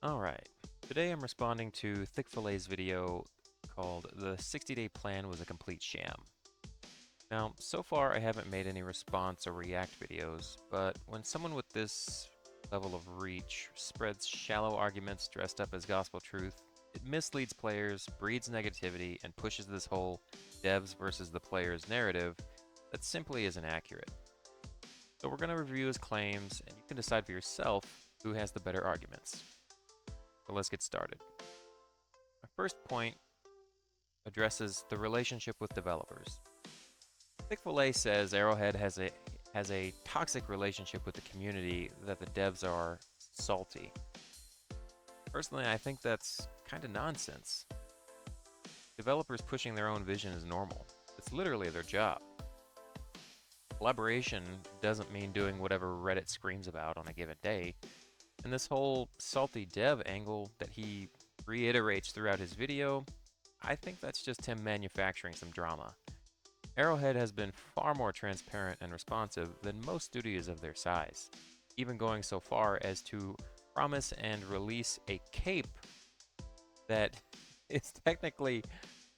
Alright, today I'm responding to ThiccFilA's video called The 60-Day Plan Was a Complete Sham. Now, so far I haven't made any response or react videos, but when someone with this level of reach spreads shallow arguments dressed up as gospel truth, it misleads players, breeds negativity, and pushes this whole devs versus the players narrative that simply isn't accurate. So we're going to review his claims, and you can decide for yourself who has the better arguments. So let's get started. My first point addresses the relationship with developers. ThiccFilA says Arrowhead has a toxic relationship with the community, that the devs are salty. Personally, I think that's kind of nonsense. Developers pushing their own vision is normal. It's literally their job. Collaboration doesn't mean doing whatever Reddit screams about on a given day, and this whole salty dev angle that he reiterates throughout his video, I think that's just him manufacturing some drama. Arrowhead has been far more transparent and responsive than most studios of their size, even going so far as to promise and release a cape that is technically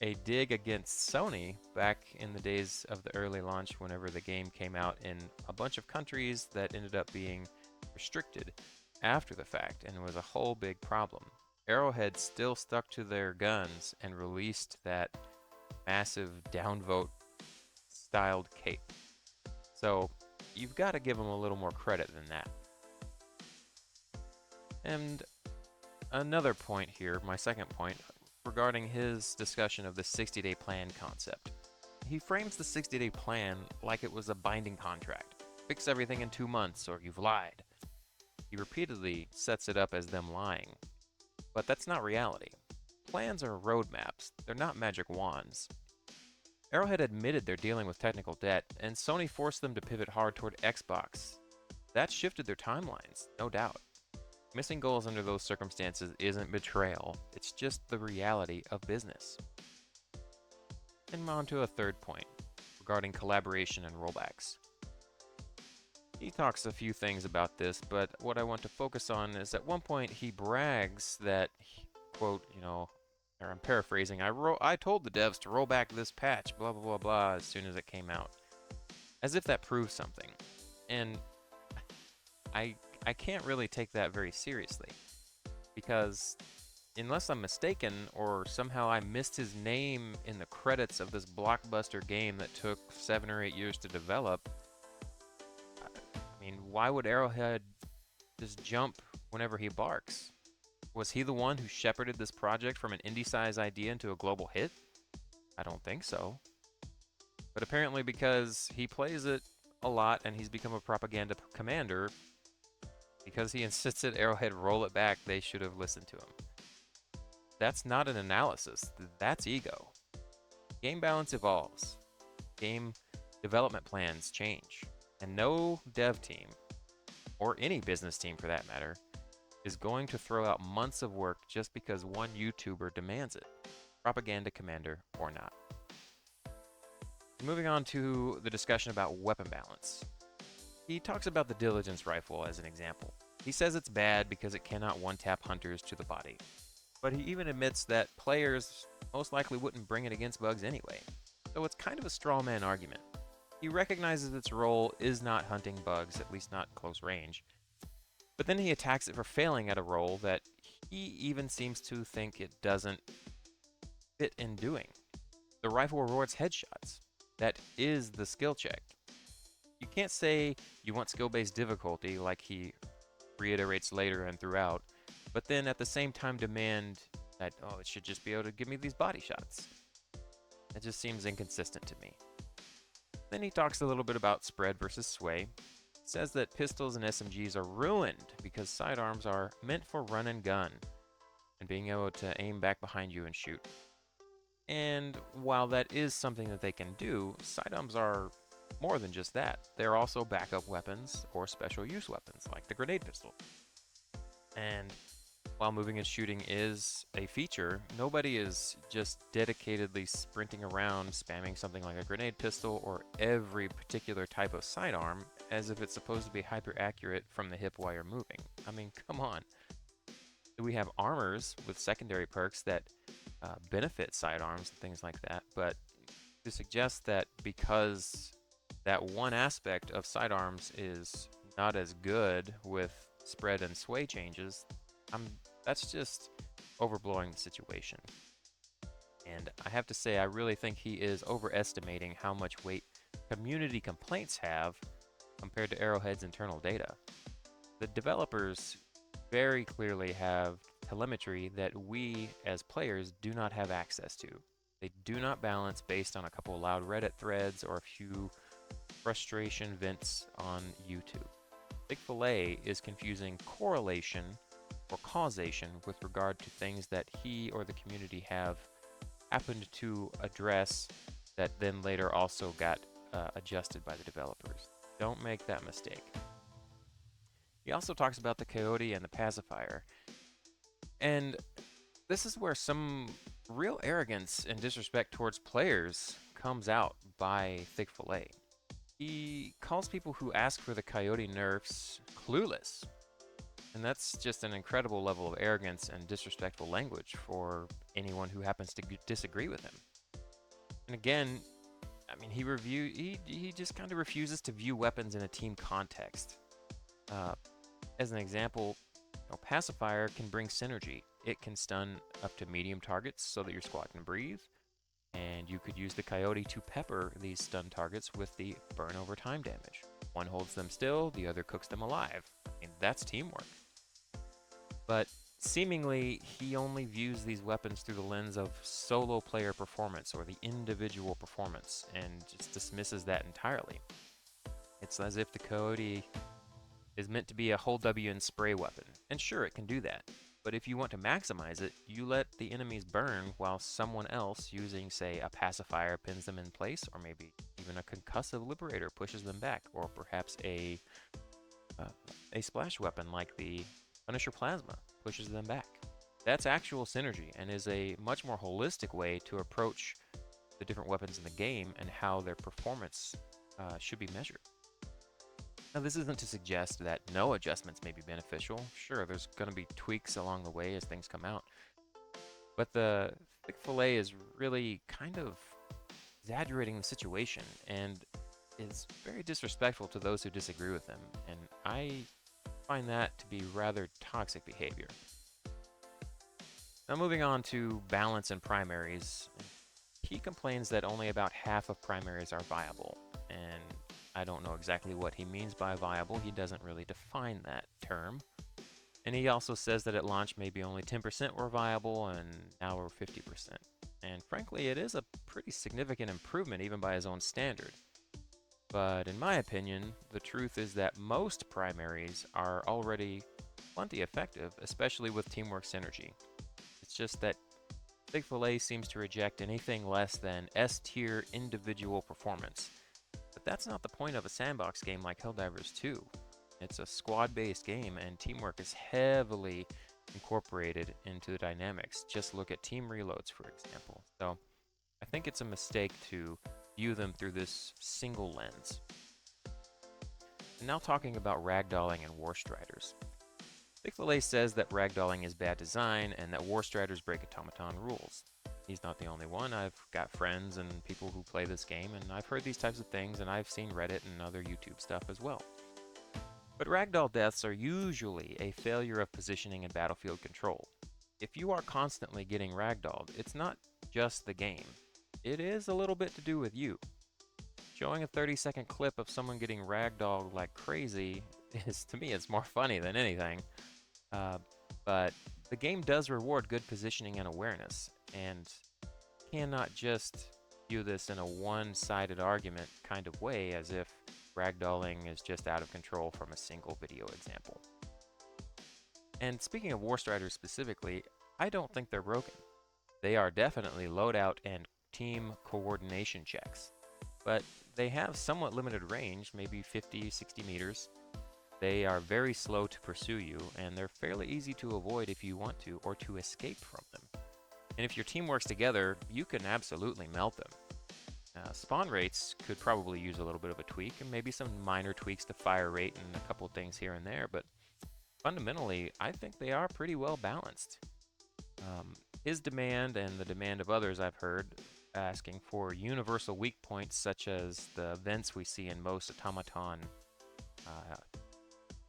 a dig against Sony back in the days of the early launch, whenever the game came out in a bunch of countries that ended up being restricted after the fact, and it was a whole big problem. Arrowhead still stuck to their guns and released that massive downvote styled cape. So you've got to give him a little more credit than that. And another point here, my second point, regarding his discussion of the 60-day plan concept. He frames the 60-day plan like it was a binding contract. Fix everything in 2 months or you've lied. He repeatedly sets it up as them lying. But that's not reality. Plans are roadmaps, they're not magic wands. Arrowhead admitted they're dealing with technical debt, and Sony forced them to pivot hard toward Xbox. That shifted their timelines, no doubt. Missing goals under those circumstances isn't betrayal, it's just the reality of business. And on to a third point, regarding collaboration and rollbacks. He talks a few things about this, but what I want to focus on is at one point he brags that, quote, or I'm paraphrasing, I told the devs to roll back this patch, blah, blah, blah, blah, as soon as it came out. As if that proves something. And I can't really take that very seriously. Because unless I'm mistaken, or somehow I missed his name in the credits of this blockbuster game that took 7 or 8 years to develop, I mean, why would Arrowhead just jump whenever he barks? Was he the one who shepherded this project from an indie-size idea into a global hit? I don't think so. But apparently because he plays it a lot and he's become a propaganda commander, because he insisted Arrowhead roll it back, they should have listened to him. That's not an analysis, that's ego. Game balance evolves. Game development plans change. And no dev team, or any business team for that matter, is going to throw out months of work just because one YouTuber demands it, propaganda commander or not. Moving on to the discussion about weapon balance. He talks about the Diligence rifle as an example. He says it's bad because it cannot one-tap hunters to the body. But he even admits that players most likely wouldn't bring it against bugs anyway. So it's kind of a straw man argument. He recognizes its role is not hunting bugs, at least not close range. But then he attacks it for failing at a role that he even seems to think it doesn't fit in doing. The rifle rewards headshots. That is the skill check. You can't say you want skill-based difficulty, like he reiterates later and throughout, but then at the same time demand that, oh, it should just be able to give me these body shots. That just seems inconsistent to me. Then he talks a little bit about spread versus sway. Says that pistols and SMGs are ruined because sidearms are meant for run and gun and being able to aim back behind you and shoot. And while that is something that they can do, sidearms are more than just that. They're also backup weapons or special use weapons like the grenade pistol. And while moving and shooting is a feature, nobody is just dedicatedly sprinting around spamming something like a grenade pistol or every particular type of sidearm as if it's supposed to be hyper accurate from the hip while you're moving. I mean, come on. We have armors with secondary perks that benefit sidearms and things like that, but to suggest that because that one aspect of sidearms is not as good with spread and sway changes, I'm that's just overblowing the situation. And I have to say, I really think he is overestimating how much weight community complaints have compared to Arrowhead's internal data. The developers very clearly have telemetry that we as players do not have access to. They do not balance based on a couple loud Reddit threads or a few frustration vents on YouTube. ThiccFilA is confusing correlation or causation with regard to things that he or the community have happened to address that then later also got adjusted by the developers. Don't make that mistake. He also talks about the coyote and the pacifier. And this is where some real arrogance and disrespect towards players comes out by ThiccFilA. He calls people who ask for the coyote nerfs clueless. And that's just an incredible level of arrogance and disrespectful language for anyone who happens to disagree with him. And again, I mean, he just kind of refuses to view weapons in a team context. As an example, pacifier can bring synergy. It can stun up to medium targets so that your squad can breathe, and you could use the coyote to pepper these stun targets with the burn over time damage. One holds them still, the other cooks them alive. I mean, that's teamwork. But seemingly, he only views these weapons through the lens of solo player performance or the individual performance and just dismisses that entirely. It's as if the coyote is meant to be a hold W and spray weapon. And sure, it can do that. But if you want to maximize it, you let the enemies burn while someone else using, say, a pacifier pins them in place, or maybe even a concussive liberator pushes them back, or perhaps a splash weapon like the Punisher Plasma pushes them back. That's actual synergy and is a much more holistic way to approach the different weapons in the game and how their performance should be measured. Now, this isn't to suggest that no adjustments may be beneficial. Sure, there's going to be tweaks along the way as things come out. But the ThiccFilA is really kind of exaggerating the situation and is very disrespectful to those who disagree with him. And I find that to be rather toxic behavior. Now, moving on to balance and primaries. He complains that only about half of primaries are viable. And I don't know exactly what he means by viable. He doesn't really define that term. And he also says that at launch maybe only 10% were viable and now we're 50%. And frankly, it is a pretty significant improvement even by his own standard. But in my opinion, the truth is that most primaries are already plenty effective, especially with teamwork synergy. It's just that ThiccFilA seems to reject anything less than S-tier individual performance. But that's not the point of a sandbox game like Helldivers 2. It's a squad-based game, and teamwork is heavily incorporated into the dynamics. Just look at team reloads, for example. So I think it's a mistake to view them through this single lens. And now talking about ragdolling and warstriders. ThiccFilA says that ragdolling is bad design and that warstriders break automaton rules. He's not the only one. I've got friends and people who play this game, and I've heard these types of things, and I've seen Reddit and other YouTube stuff as well. But ragdoll deaths are usually a failure of positioning and battlefield control. If you are constantly getting ragdolled, it's not just the game. It is a little bit to do with you. Showing a 30-second clip of someone getting ragdolled like crazy is, to me, it's more funny than anything. But the game does reward good positioning and awareness, and cannot just view this in a one-sided argument kind of way as if ragdolling is just out of control from a single video example. And speaking of warstriders specifically, I don't think they're broken. They are definitely loadout and team coordination checks, but they have somewhat limited range, maybe 50, 60 meters. They are very slow to pursue you, and they're fairly easy to avoid if you want to, or to escape from them. And if your team works together, you can absolutely melt them. Spawn rates could probably use a little bit of a tweak, and maybe some minor tweaks to fire rate and a couple things here and there, but fundamentally, I think they are pretty well balanced. Um, his demand and the demand of others I've heard asking for universal weak points, such as the events we see in most automaton uh,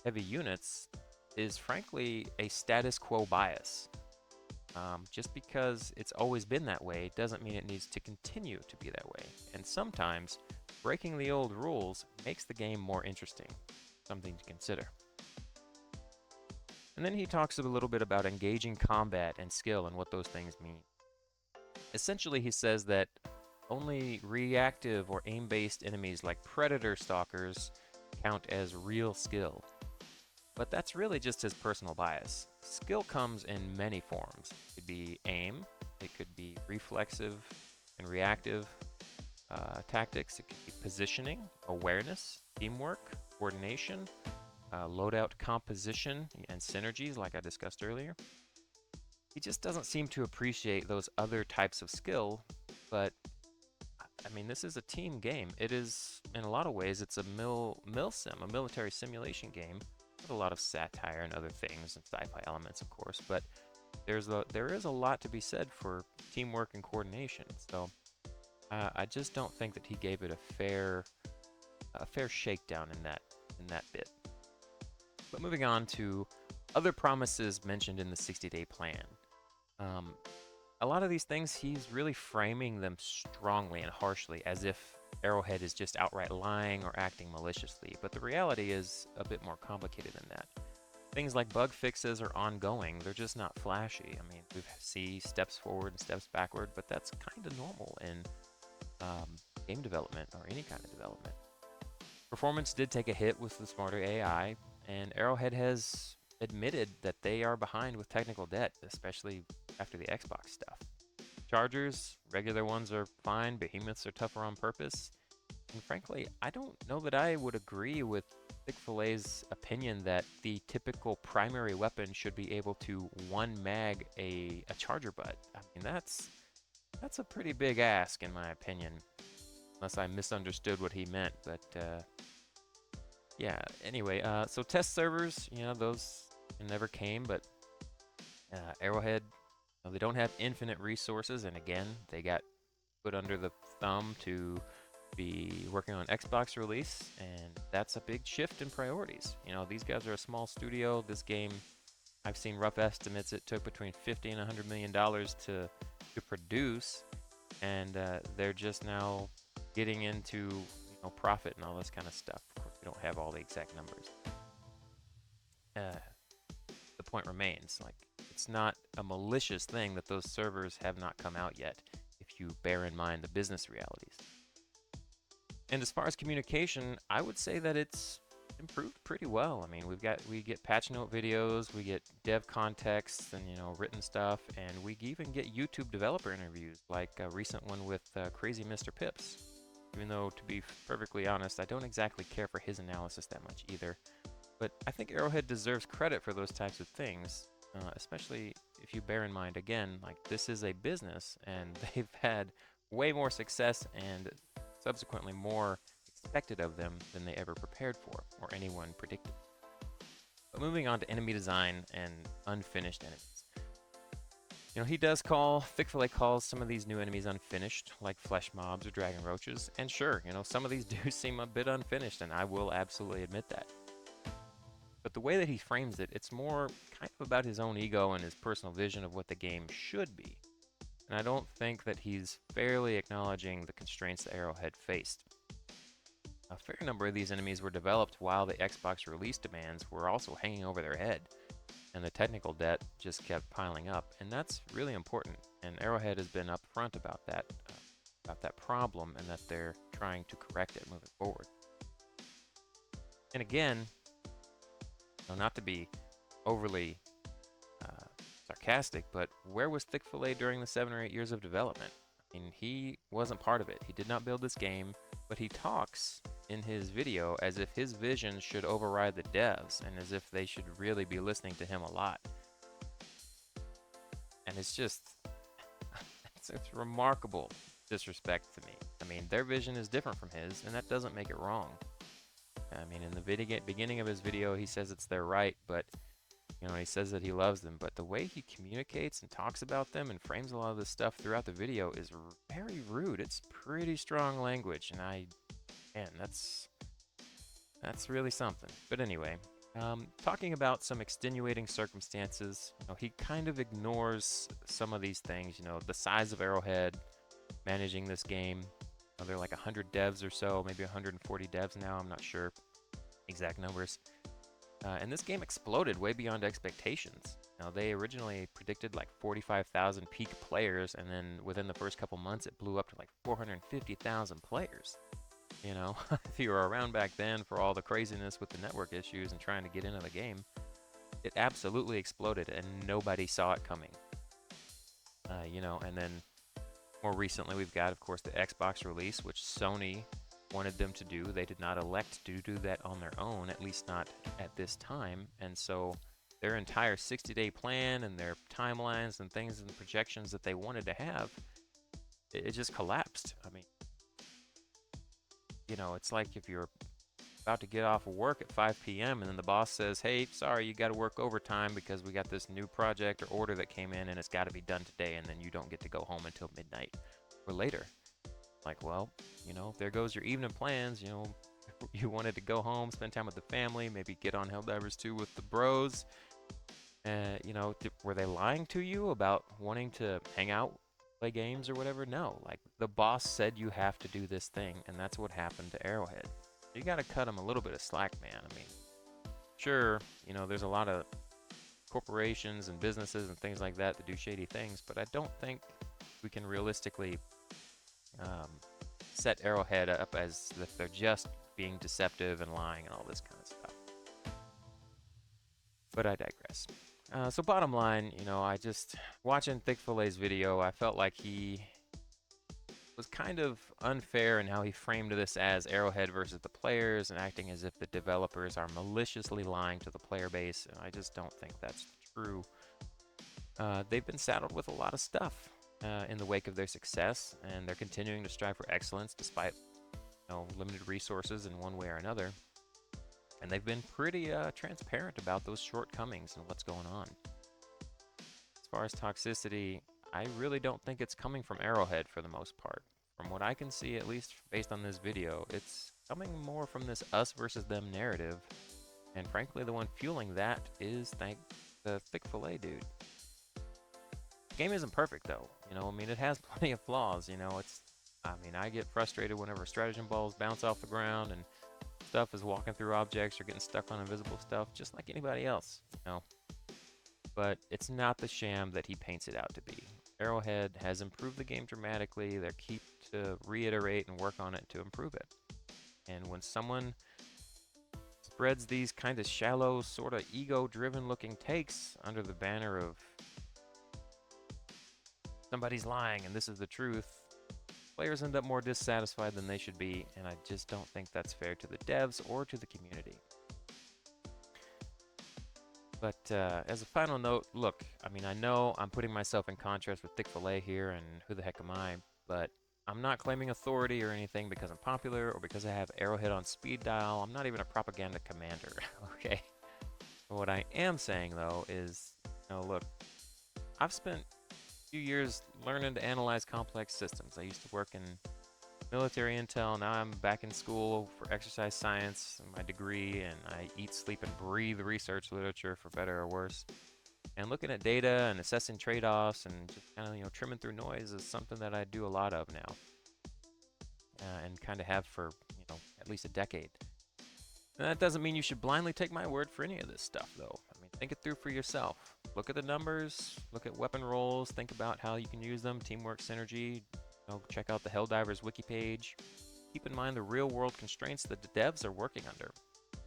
heavy units, is frankly a status quo bias. Just because it's always been that way doesn't mean it needs to continue to be that way. And sometimes breaking the old rules makes the game more interesting, something to consider. And then he talks a little bit about engaging combat and skill and what those things mean. Essentially, he says that only reactive or aim based enemies like predator stalkers count as real skill. But that's really just his personal bias. Skill comes in many forms. It could be aim, it could be reflexive and reactive tactics, it could be positioning, awareness, teamwork, coordination, loadout composition, and synergies, like I discussed earlier. He just doesn't seem to appreciate those other types of skill, but I mean, this is a team game. It is, in a lot of ways, it's a sim, a military simulation game with a lot of satire and other things and sci-fi elements, of course. But there is a lot to be said for teamwork and coordination. So I just don't think that he gave it a fair shakedown in that bit. But moving on to other promises mentioned in the 60-day plan. Um, a lot of these things, he's really framing them strongly and harshly, as if Arrowhead is just outright lying or acting maliciously. But the reality is a bit more complicated than that. Things like bug fixes are ongoing, they're just not flashy. I mean, we see steps forward and steps backward, but that's kind of normal in game development or any kind of development. Performance did take a hit with the smarter AI, and Arrowhead has admitted that they are behind with technical debt, especially after the Xbox stuff. Chargers, regular ones are fine, behemoths are tougher on purpose. And frankly, I don't know that I would agree with ThiccFilA's opinion that the typical primary weapon should be able to one mag a charger butt. I mean, that's a pretty big ask in my opinion, unless I misunderstood what he meant. But yeah, anyway, so test servers, those never came, but Arrowhead, they don't have infinite resources, and again, they got put under the thumb to be working on Xbox release, and that's a big shift in priorities. These guys are a small studio. This game, I've seen rough estimates, it took between $50 and $100 million to produce, and they're just now getting into profit and all this kind of stuff. Of course, we don't have all the exact numbers. The point remains, like, it's not a malicious thing that those servers have not come out yet, if you bear in mind the business realities. And as far as communication, I would say that it's improved pretty well. I mean, we get patch note videos, we get dev contexts and written stuff, and we even get YouTube developer interviews, like a recent one with Crazy Mr. Pips. Even though, to be perfectly honest, I don't exactly care for his analysis that much either. But I think Arrowhead deserves credit for those types of things, especially if you bear in mind, again, like, this is a business, and they've had way more success and subsequently more expected of them than they ever prepared for or anyone predicted. But moving on to enemy design and unfinished enemies. He does ThiccFilA calls some of these new enemies unfinished, like flesh mobs or dragon roaches. And sure, some of these do seem a bit unfinished, and I will absolutely admit that. But the way that he frames it, it's more kind of about his own ego and his personal vision of what the game should be. And I don't think that he's fairly acknowledging the constraints that Arrowhead faced. A fair number of these enemies were developed while the Xbox release demands were also hanging over their head, and the technical debt just kept piling up, and that's really important. And Arrowhead has been upfront about that problem, and that they're trying to correct it moving forward. And again, not to be overly sarcastic, but where was ThiccFilA during the 7 or 8 years of development? I mean, he wasn't part of it. He did not build this game, but he talks in his video as if his vision should override the devs, and as if they should really be listening to him a lot. And it's just, it's remarkable disrespect to me. I mean, their vision is different from his, and that doesn't make it wrong. I mean, in the beginning of his video, he says it's their right, but You know, he says that he loves them, but the way he communicates and talks about them and frames a lot of this stuff throughout the video is very rude. It's pretty strong language, and man, that's really something. But anyway, talking about some extenuating circumstances, you know, he kind of ignores some of these things. You know, the size of Arrowhead, managing this game. They're like 100 devs or so, maybe 140 devs now. I'm not sure exact numbers. And this game exploded way beyond expectations. Now, they originally predicted like 45,000 peak players, and then within the first couple months, it blew up to like 450,000 players. You know, if you were around back then for all the craziness with the network issues and trying to get into the game, it absolutely exploded, and nobody saw it coming. You know, and then more recently, we've got, of course, the Xbox release, which Sony wanted them to do. They did not elect to do that on their own, at least not at this time. And so their entire 60-day plan and their timelines and things and projections that they wanted to have, it just collapsed. I mean, you know, it's like if you're about to get off of work at 5 p.m. and then the boss says, hey, sorry, you got to work overtime because we got this new project or order that came in and it's got to be done today, and then you don't get to go home until midnight or later. Like, well, you know, there goes your evening plans. You know, you wanted to go home, spend time with the family, maybe get on Helldivers 2 with the bros. You know, were they lying to you about wanting to hang out, play games or whatever? No, like the boss said you have to do this thing, and that's what happened to Arrowhead. You got to cut them a little bit of slack, man. I mean, sure, you know, there's a lot of corporations and businesses and things like that do shady things, but I don't think we can realistically set Arrowhead up as if they're just being deceptive and lying and all this kind of stuff. But I digress. So bottom line, you know, I just, watching ThiccFilA's video, I felt like he was kind of unfair in how he framed this as Arrowhead versus the players and acting as if the developers are maliciously lying to the player base, and I just don't think that's true. They've been saddled with a lot of stuff in the wake of their success, and they're continuing to strive for excellence despite, you know, limited resources in one way or another. And they've been pretty transparent about those shortcomings and what's going on. As far as toxicity, I really don't think it's coming from Arrowhead for the most part. From what I can see, at least based on this video, it's coming more from this us versus them narrative. And frankly, the one fueling that is the ThiccFilA dude. The game isn't perfect though, you know, I mean, it has plenty of flaws, you know, I get frustrated whenever stratagem balls bounce off the ground and stuff is walking through objects or getting stuck on invisible stuff, just like anybody else, you know. But it's not the sham that he paints it out to be. Arrowhead has improved the game dramatically. They keep to reiterate and work on it to improve it. And when someone spreads these kind of shallow, sort of ego-driven looking takes under the banner of somebody's lying and this is the truth, players end up more dissatisfied than they should be, and I just don't think that's fair to the devs or to the community. But as a final note, look, I mean, I know I'm putting myself in contrast with ThiccFilA here, and who the heck am I, but I'm not claiming authority or anything because I'm popular or because I have Arrowhead on speed dial. I'm not even a propaganda commander, okay? But what I am saying, though, is, you know, look, I've spent a few years learning to analyze complex systems. I used to work in military intel. Now I'm back in school for exercise science, my degree, and I eat, sleep, and breathe research literature for better or worse. And looking at data and assessing trade-offs and just kind of, you know, trimming through noise is something that I do a lot of now, and kind of have for, you know, at least a decade. And that doesn't mean you should blindly take my word for any of this stuff, though. I mean, think it through for yourself. Look at the numbers, look at weapon rolls, think about how you can use them, teamwork, synergy. You know, check out the Helldivers wiki page. Keep in mind the real-world constraints that the devs are working under.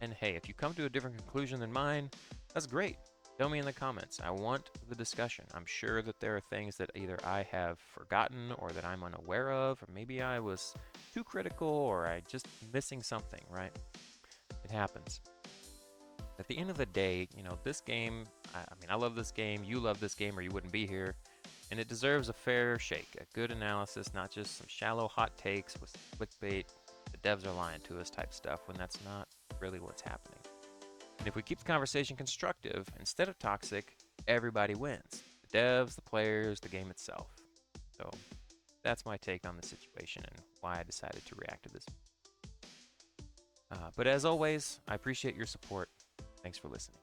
And hey, if you come to a different conclusion than mine, that's great. Tell me in the comments. I want the discussion. I'm sure that there are things that either I have forgotten or that I'm unaware of, or maybe I was too critical or I just missing something, right? It happens. At the end of the day, you know, this game, I mean, I love this game, you love this game or you wouldn't be here. And it deserves a fair shake, a good analysis, not just some shallow hot takes with clickbait, the devs are lying to us type stuff, when that's not really what's happening. And if we keep the conversation constructive instead of toxic, everybody wins. The devs, the players, the game itself. So that's my take on the situation and why I decided to react to this. But as always, I appreciate your support. Thanks for listening.